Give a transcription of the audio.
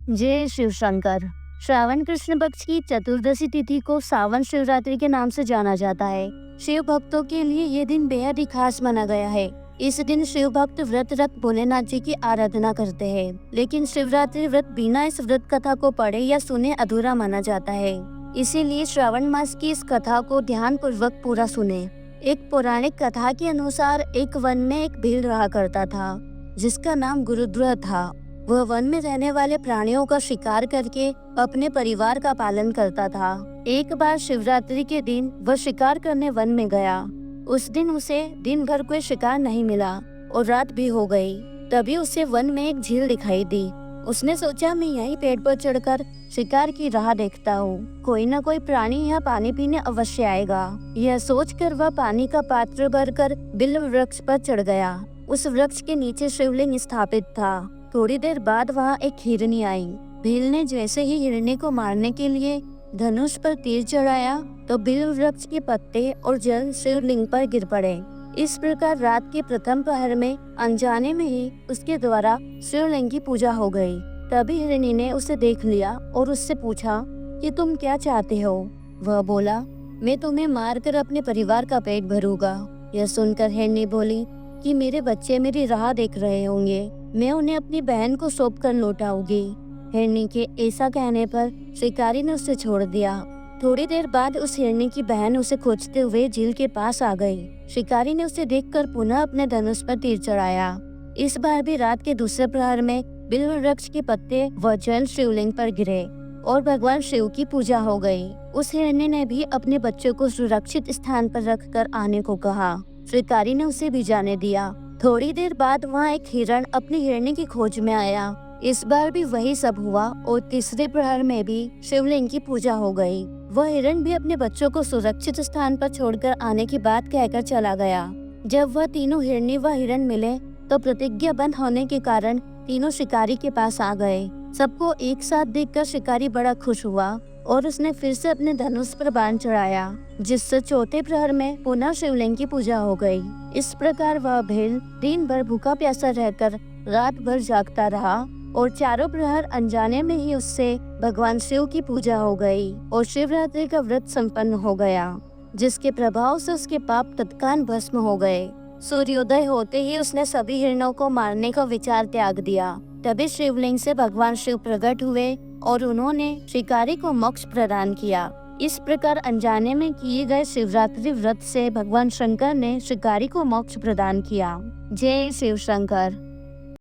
जय शिव शंकर। श्रावण कृष्ण पक्ष की चतुर्दशी तिथि को सावन शिवरात्रि के नाम से जाना जाता है। शिव भक्तों के लिए ये दिन बेहद ही खास माना गया है। इस दिन शिव भक्त व्रत रख भोलेनाथ जी की आराधना करते हैं, लेकिन शिवरात्रि व्रत बिना इस व्रत कथा को पढ़े या सुने अधूरा माना जाता है। इसीलिए श्रावण मास की इस कथा को ध्यान पूर्वक पूरा सुने। एक पौराणिक कथा के अनुसार एक वन में एक भील रहा करता था, जिसका नाम गुरुद्र था। वह वन में रहने वाले प्राणियों का शिकार करके अपने परिवार का पालन करता था। एक बार शिवरात्रि के दिन वह शिकार करने वन में गया। उस दिन उसे दिन भर कोई शिकार नहीं मिला और रात भी हो गई। तभी उसे वन में एक झील दिखाई दी। उसने सोचा, मैं यहीं पेड़ पर चढ़कर शिकार की राह देखता हूँ, कोई न कोई प्राणी यहाँ पानी पीने अवश्य आएगा। यह सोचकर वह पानी का पात्र भरकर बिल्व वृक्ष पर चढ़ गया। उस वृक्ष के नीचे शिवलिंग स्थापित था। थोड़ी देर बाद वहाँ एक हिरनी आई। भील ने जैसे ही हिरनी को मारने के लिए धनुष पर तीर चढ़ाया तो बिल्व वृक्ष के पत्ते और जल शिवलिंग पर गिर पड़े। इस प्रकार रात के प्रथम पहर में अनजाने में ही उसके द्वारा शिवलिंग की पूजा हो गई। तभी हिरनी ने उसे देख लिया और उससे पूछा कि तुम क्या चाहते हो। वह बोला, मैं तुम्हें मारकर अपने परिवार का पेट भरूंगा। यह सुनकर हिरनी बोली कि मेरे बच्चे मेरी राह देख रहे होंगे, मैं उन्हें अपनी बहन को सौंप कर लौटाऊंगी। हिरनी के ऐसा कहने पर शिकारी ने उसे छोड़ दिया। थोड़ी देर बाद उस हिरनी की बहन उसे खोजते हुए झील के पास आ गई। शिकारी ने उसे देखकर पुनः अपने धनुष पर तीर चढ़ाया। इस बार भी रात के दूसरे प्रहर में बिल्व वृक्ष के पत्ते व जल शिवलिंग पर गिरे और भगवान शिव की पूजा हो गई। उस हिरनी ने भी अपने बच्चों को सुरक्षित स्थान पर रखकर आने को कहा। शिकारी ने उसे भी जाने दिया। थोड़ी देर बाद वहाँ एक हिरण अपनी हिरनी की खोज में आया। इस बार भी वही सब हुआ और तीसरे प्रहर में भी शिवलिंग की पूजा हो गई। वह हिरण भी अपने बच्चों को सुरक्षित स्थान पर छोड़कर आने की बात कहकर चला गया। जब वह तीनों हिरनी व हिरण मिले तो प्रतिज्ञा बंद होने के कारण तीनों शिकारी के पास आ गए। सबको एक साथ देखकर शिकारी बड़ा खुश हुआ और उसने फिर से अपने धनुष पर बाण चढ़ाया, जिससे चौथे प्रहर में पुनः शिवलिंग की पूजा हो गई। इस प्रकार वह भील दिन भर भूखा प्यासा रहकर रात भर जागता रहा और चारों प्रहर अनजाने में ही उससे भगवान शिव की पूजा हो गई और शिवरात्रि का व्रत संपन्न हो गया, जिसके प्रभाव से उसके पाप तत्काल भस्म हो गए। सूर्योदय होते ही उसने सभी हिरणों को मारने का विचार त्याग दिया। तभी शिवलिंग से भगवान शिव प्रकट हुए और उन्होंने शिकारी को मोक्ष प्रदान किया। इस प्रकार अनजाने में किए गए शिवरात्रि व्रत से भगवान शंकर ने शिकारी को मोक्ष प्रदान किया। जय शिव शंकर।